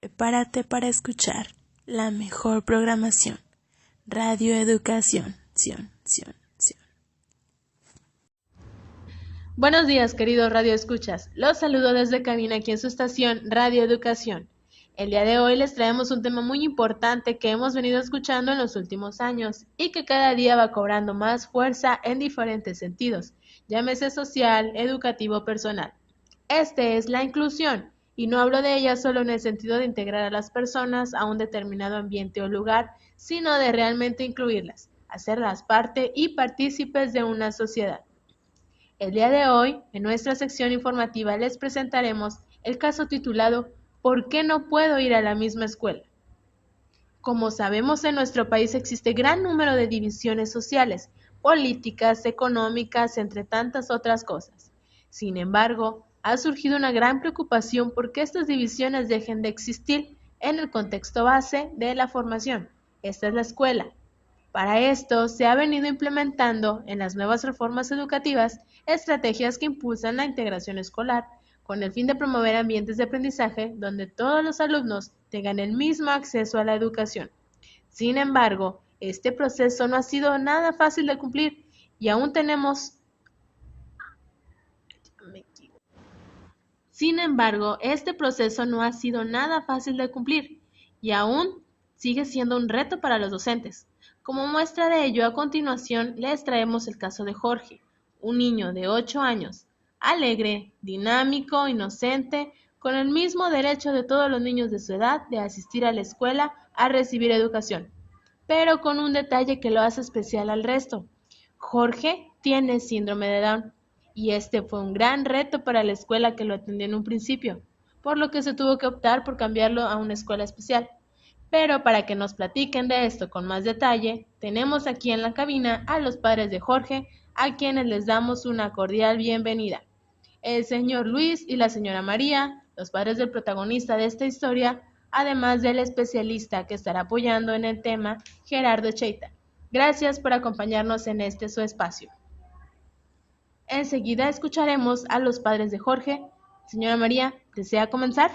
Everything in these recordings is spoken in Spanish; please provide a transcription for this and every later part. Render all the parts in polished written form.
Prepárate para escuchar la mejor programación. Radio Educación. Buenos días, queridos Radio Escuchas. Los saludo desde cabina aquí en su estación Radio Educación. El día de hoy les traemos un tema muy importante que hemos venido escuchando en los últimos años y que cada día va cobrando más fuerza en diferentes sentidos, llámese social, educativo, personal. Este es la inclusión, y no hablo de ella solo en el sentido de integrar a las personas a un determinado ambiente o lugar, sino de realmente incluirlas, hacerlas parte y partícipes de una sociedad. El día de hoy, en nuestra sección informativa, les presentaremos el caso titulado ¿Por qué no puedo ir a la misma escuela? Como sabemos, en nuestro país existe gran número de divisiones sociales, políticas, económicas, entre tantas otras cosas. Sin embargo, ha surgido una gran preocupación por que estas divisiones dejen de existir en el contexto base de la formación. Esta es la escuela. Para esto, se ha venido implementando en las nuevas reformas educativas estrategias que impulsan la integración escolar, con el fin de promover ambientes de aprendizaje donde todos los alumnos tengan el mismo acceso a la educación. Sin embargo, este proceso no ha sido nada fácil de cumplir y aún tenemos... Sin embargo, este proceso no ha sido nada fácil de cumplir y aún sigue siendo un reto para los docentes. Como muestra de ello, a continuación les traemos el caso de Jorge, un niño de 8 años, alegre, dinámico, inocente, con el mismo derecho de todos los niños de su edad de asistir a la escuela a recibir educación, pero con un detalle que lo hace especial al resto. Jorge tiene síndrome de Down y este fue un gran reto para la escuela que lo atendió en un principio, por lo que se tuvo que optar por cambiarlo a una escuela especial. Pero para que nos platiquen de esto con más detalle, tenemos aquí en la cabina a los padres de Jorge, a quienes les damos una cordial bienvenida. El señor Luis y la señora María, los padres del protagonista de esta historia, además del especialista que estará apoyando en el tema, Gerardo Cheita. Gracias por acompañarnos en este su espacio. Enseguida escucharemos a los padres de Jorge. Señora María, ¿desea comenzar?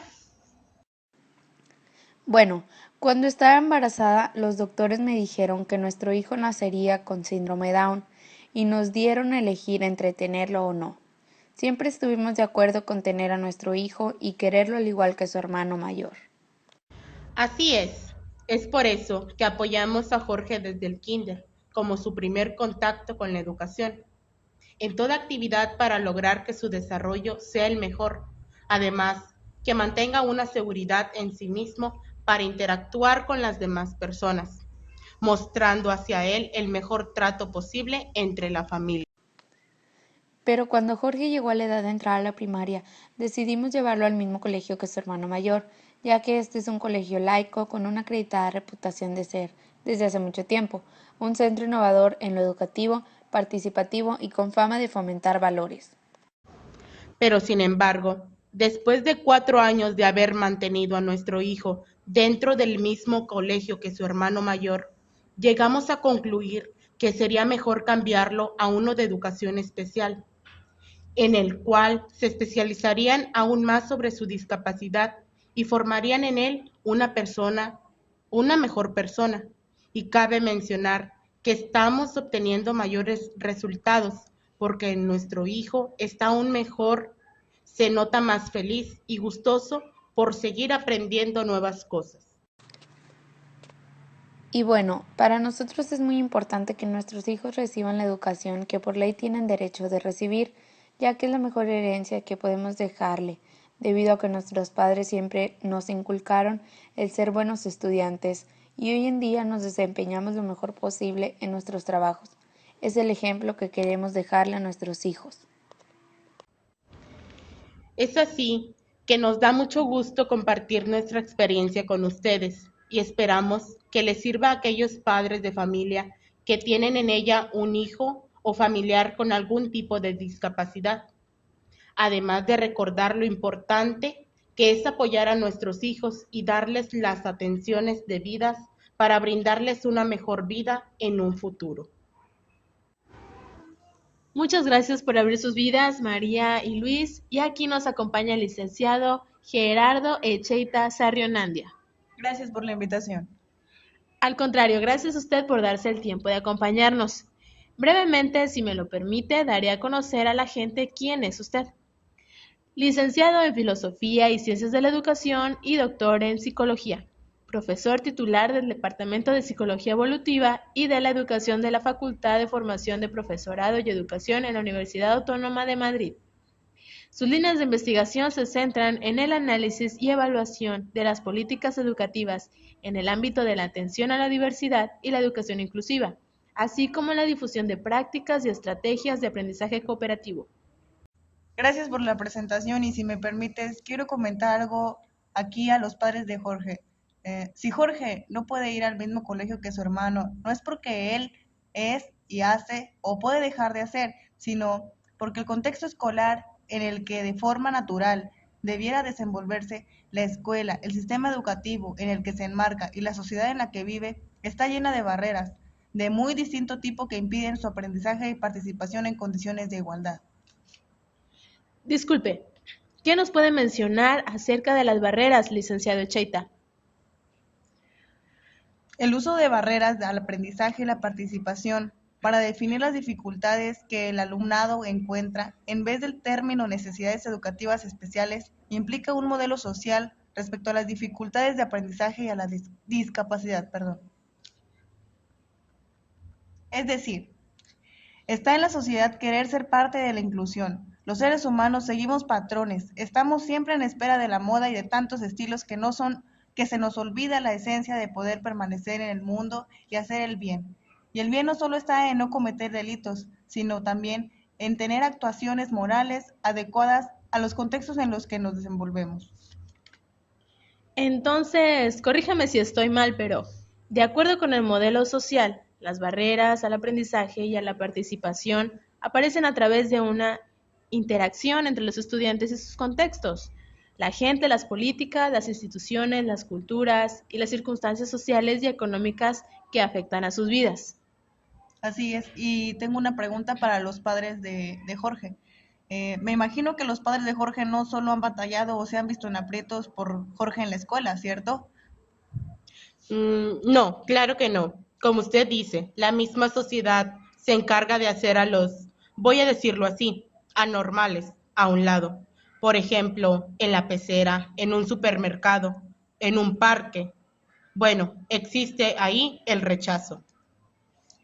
Bueno, cuando estaba embarazada, los doctores me dijeron que nuestro hijo nacería con síndrome Down y nos dieron a elegir entre tenerlo o no. Siempre estuvimos de acuerdo con tener a nuestro hijo y quererlo al igual que su hermano mayor. Así es por eso que apoyamos a Jorge desde el kinder, como su primer contacto con la educación, en toda actividad para lograr que su desarrollo sea el mejor, además que mantenga una seguridad en sí mismo para interactuar con las demás personas, mostrando hacia él el mejor trato posible entre la familia. Pero cuando Jorge llegó a la edad de entrar a la primaria, decidimos llevarlo al mismo colegio que su hermano mayor, ya que este es un colegio laico con una acreditada reputación de ser, desde hace mucho tiempo, un centro innovador en lo educativo, participativo y con fama de fomentar valores. Pero sin embargo, después de 4 años de haber mantenido a nuestro hijo dentro del mismo colegio que su hermano mayor, llegamos a concluir que sería mejor cambiarlo a uno de educación especial, en el cual se especializarían aún más sobre su discapacidad y formarían en él una mejor persona. Y cabe mencionar que estamos obteniendo mayores resultados porque nuestro hijo está aún mejor, se nota más feliz y gustoso por seguir aprendiendo nuevas cosas. Y bueno, para nosotros es muy importante que nuestros hijos reciban la educación que por ley tienen derecho de recibir, ya que es la mejor herencia que podemos dejarle, debido a que nuestros padres siempre nos inculcaron el ser buenos estudiantes y hoy en día nos desempeñamos lo mejor posible en nuestros trabajos. Es el ejemplo que queremos dejarle a nuestros hijos. Es así que nos da mucho gusto compartir nuestra experiencia con ustedes y esperamos que les sirva a aquellos padres de familia que tienen en ella un hijo o familiar con algún tipo de discapacidad, además de recordar lo importante que es apoyar a nuestros hijos y darles las atenciones debidas para brindarles una mejor vida en un futuro. Muchas gracias por abrir sus vidas, María y Luis, y aquí nos acompaña el licenciado Gerardo Echeita Sarrionandia. Gracias por la invitación. Al contrario, gracias a usted por darse el tiempo de acompañarnos. Brevemente, si me lo permite, daré a conocer a la gente quién es usted. Licenciado en Filosofía y Ciencias de la Educación y doctor en Psicología. Profesor titular del Departamento de Psicología Evolutiva y de la Educación de la Facultad de Formación de Profesorado y Educación en la Universidad Autónoma de Madrid. Sus líneas de investigación se centran en el análisis y evaluación de las políticas educativas en el ámbito de la atención a la diversidad y la educación inclusiva, así como en la difusión de prácticas y estrategias de aprendizaje cooperativo. Gracias por la presentación y si me permites, quiero comentar algo aquí a los padres de Jorge. Si Jorge no puede ir al mismo colegio que su hermano, no es porque él es y hace o puede dejar de hacer, sino porque el contexto escolar en el que de forma natural debiera desenvolverse la escuela, el sistema educativo en el que se enmarca y la sociedad en la que vive está llena de barreras de muy distinto tipo que impiden su aprendizaje y participación en condiciones de igualdad. Disculpe, ¿qué nos puede mencionar acerca de las barreras, licenciado Echeita? El uso de barreras al aprendizaje y la participación para definir las dificultades que el alumnado encuentra en vez del término necesidades educativas especiales implica un modelo social respecto a las dificultades de aprendizaje y a la discapacidad. Es decir, está en la sociedad querer ser parte de la inclusión. Los seres humanos seguimos patrones, estamos siempre en espera de la moda y de tantos estilos que se nos olvida la esencia de poder permanecer en el mundo y hacer el bien. Y el bien no solo está en no cometer delitos, sino también en tener actuaciones morales adecuadas a los contextos en los que nos desenvolvemos. Entonces, corríjame si estoy mal, pero de acuerdo con el modelo social, las barreras al aprendizaje y a la participación aparecen a través de una interacción entre los estudiantes y sus contextos. La gente, las políticas, las instituciones, las culturas y las circunstancias sociales y económicas que afectan a sus vidas. Así es, y tengo una pregunta para los padres de Jorge. Me imagino que los padres de Jorge no solo han batallado o se han visto en aprietos por Jorge en la escuela, ¿cierto? No, claro que no. Como usted dice, la misma sociedad se encarga de hacer a los, voy a decirlo así, anormales a un lado. Por ejemplo, en la pecera, en un supermercado, en un parque. Bueno, existe ahí el rechazo.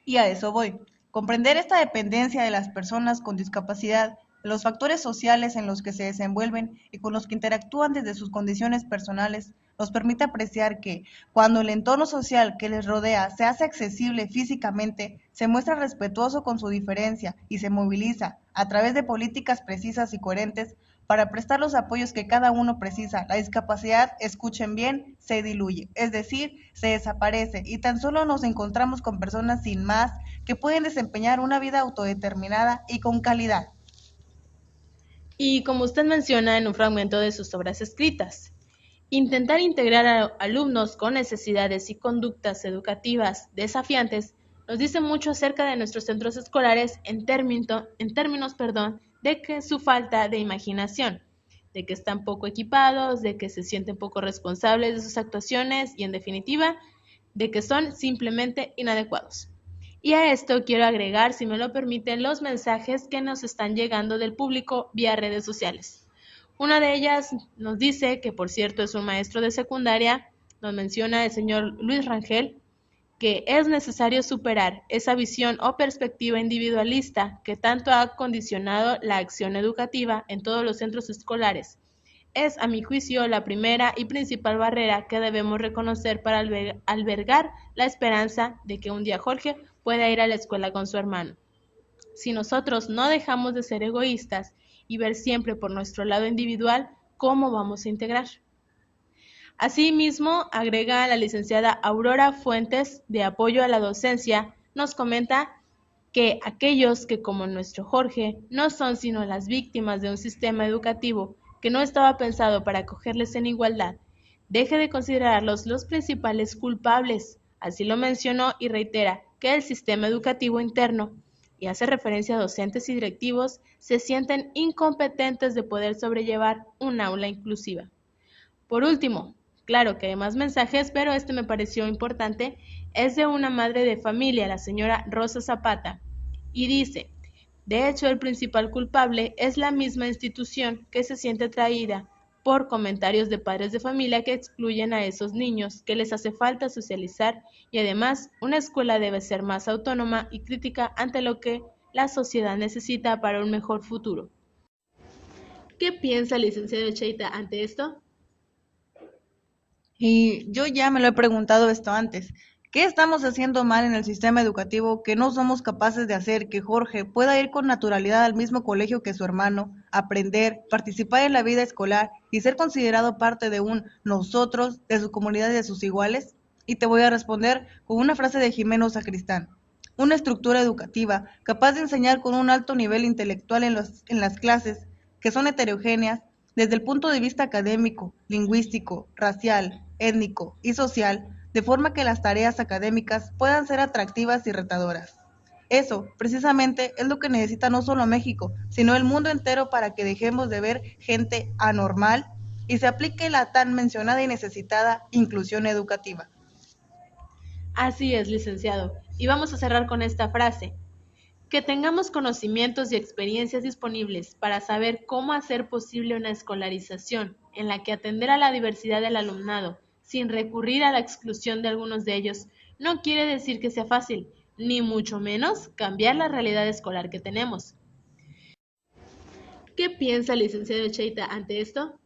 Y a eso voy. Comprender esta dependencia de las personas con discapacidad, de los factores sociales en los que se desenvuelven y con los que interactúan desde sus condiciones personales, nos permite apreciar que, cuando el entorno social que les rodea se hace accesible físicamente, se muestra respetuoso con su diferencia y se moviliza, a través de políticas precisas y coherentes, para prestar los apoyos que cada uno precisa. La discapacidad, escuchen bien, se diluye, es decir, se desaparece y tan solo nos encontramos con personas sin más que pueden desempeñar una vida autodeterminada y con calidad. Y como usted menciona en un fragmento de sus obras escritas, intentar integrar a alumnos con necesidades y conductas educativas desafiantes nos dice mucho acerca de nuestros centros escolares en términos, de que su falta de imaginación, de que están poco equipados, de que se sienten poco responsables de sus actuaciones y, en definitiva, de que son simplemente inadecuados. Y a esto quiero agregar, si me lo permiten, los mensajes que nos están llegando del público vía redes sociales. Una de ellas nos dice, que por cierto es un maestro de secundaria, nos menciona el señor Luis Rangel, que es necesario superar esa visión o perspectiva individualista que tanto ha condicionado la acción educativa en todos los centros escolares. Es, a mi juicio, la primera y principal barrera que debemos reconocer para albergar la esperanza de que un día Jorge pueda ir a la escuela con su hermano. Si nosotros no dejamos de ser egoístas y ver siempre por nuestro lado individual, ¿cómo vamos a integrar? Asimismo, agrega la licenciada Aurora Fuentes, de Apoyo a la Docencia, nos comenta que aquellos que, como nuestro Jorge, no son sino las víctimas de un sistema educativo que no estaba pensado para acogerles en igualdad, deje de considerarlos los principales culpables. Así lo mencionó y reitera que el sistema educativo interno, y hace referencia a docentes y directivos, se sienten incompetentes de poder sobrellevar un aula inclusiva. Por último, claro que hay más mensajes, pero este me pareció importante, es de una madre de familia, la señora Rosa Zapata, y dice: de hecho, el principal culpable es la misma institución que se siente atraída por comentarios de padres de familia que excluyen a esos niños, que les hace falta socializar y además una escuela debe ser más autónoma y crítica ante lo que la sociedad necesita para un mejor futuro. ¿Qué piensa el licenciado Cheita ante esto? Y yo ya me lo he preguntado esto antes. ¿Qué estamos haciendo mal en el sistema educativo que no somos capaces de hacer que Jorge pueda ir con naturalidad al mismo colegio que su hermano, aprender, participar en la vida escolar y ser considerado parte de un nosotros, de su comunidad y de sus iguales? Y te voy a responder con una frase de Jimeno Sacristán. Una estructura educativa capaz de enseñar con un alto nivel intelectual en las clases, que son heterogéneas, desde el punto de vista académico, lingüístico, racial, étnico y social, de forma que las tareas académicas puedan ser atractivas y retadoras. Eso, precisamente, es lo que necesita no solo México, sino el mundo entero para que dejemos de ver gente anormal y se aplique la tan mencionada y necesitada inclusión educativa. Así es, licenciado. Y vamos a cerrar con esta frase: que tengamos conocimientos y experiencias disponibles para saber cómo hacer posible una escolarización en la que atender a la diversidad del alumnado sin recurrir a la exclusión de algunos de ellos no quiere decir que sea fácil, ni mucho menos cambiar la realidad escolar que tenemos. ¿Qué piensa el licenciado Cheita ante esto?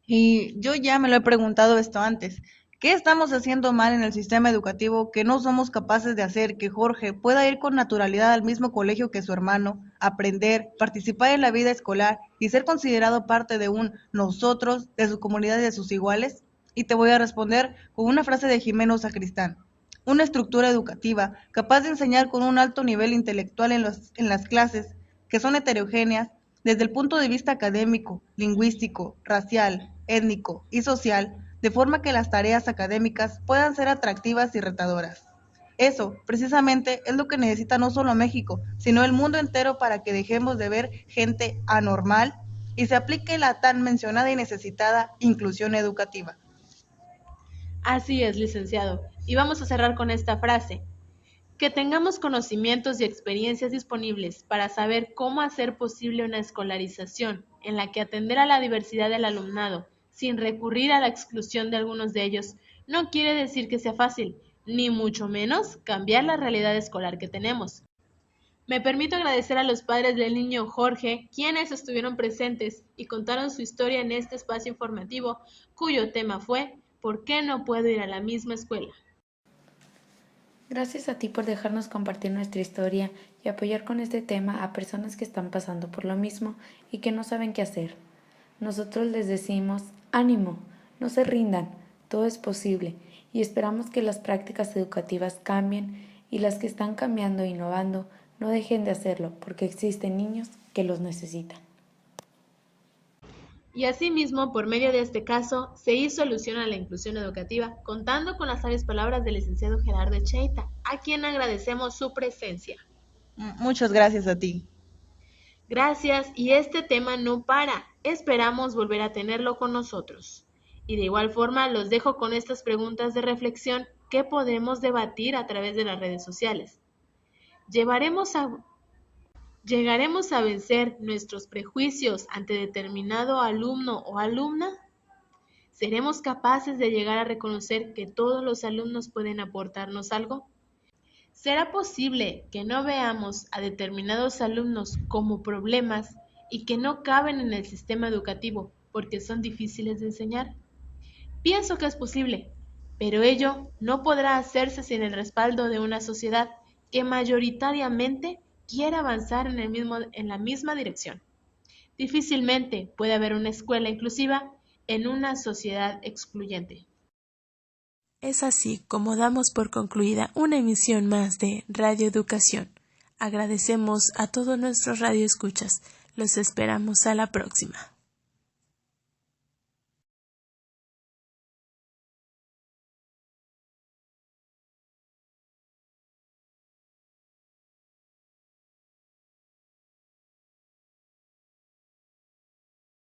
Y yo ya me lo he preguntado esto antes. ¿Qué estamos haciendo mal en el sistema educativo que no somos capaces de hacer que Jorge pueda ir con naturalidad al mismo colegio que su hermano, aprender, participar en la vida escolar y ser considerado parte de un nosotros, de su comunidad y de sus iguales? Y te voy a responder con una frase de Jimeno Sacristán. Una estructura educativa capaz de enseñar con un alto nivel intelectual en las clases, que son heterogéneas, desde el punto de vista académico, lingüístico, racial, étnico y social, de forma que las tareas académicas puedan ser atractivas y retadoras. Eso, precisamente, es lo que necesita no solo México, sino el mundo entero para que dejemos de ver gente anormal y se aplique la tan mencionada y necesitada inclusión educativa. Así es, licenciado. Y vamos a cerrar con esta frase: que tengamos conocimientos y experiencias disponibles para saber cómo hacer posible una escolarización en la que atender a la diversidad del alumnado sin recurrir a la exclusión de algunos de ellos no quiere decir que sea fácil, ni mucho menos cambiar la realidad escolar que tenemos. Me permito agradecer a los padres del niño Jorge, quienes estuvieron presentes y contaron su historia en este espacio informativo, cuyo tema fue ¿por qué no puedo ir a la misma escuela? Gracias a ti por dejarnos compartir nuestra historia y apoyar con este tema a personas que están pasando por lo mismo y que no saben qué hacer. Nosotros les decimos, ánimo, no se rindan, todo es posible y esperamos que las prácticas educativas cambien y las que están cambiando e innovando no dejen de hacerlo porque existen niños que los necesitan. Y asimismo, por medio de este caso, se hizo alusión a la inclusión educativa, contando con las sabias palabras del licenciado Gerardo Cheita, a quien agradecemos su presencia. Muchas gracias a ti. Gracias, y este tema no para. Esperamos volver a tenerlo con nosotros. Y de igual forma, los dejo con estas preguntas de reflexión que podemos debatir a través de las redes sociales. ¿Llegaremos a vencer nuestros prejuicios ante determinado alumno o alumna? ¿Seremos capaces de llegar a reconocer que todos los alumnos pueden aportarnos algo? ¿Será posible que no veamos a determinados alumnos como problemas y que no caben en el sistema educativo porque son difíciles de enseñar? Pienso que es posible, pero ello no podrá hacerse sin el respaldo de una sociedad que mayoritariamente quiere avanzar en la misma dirección. Difícilmente puede haber una escuela inclusiva en una sociedad excluyente. Es así como damos por concluida una emisión más de Radio Educación. Agradecemos a todos nuestros radioescuchas. Los esperamos a la próxima.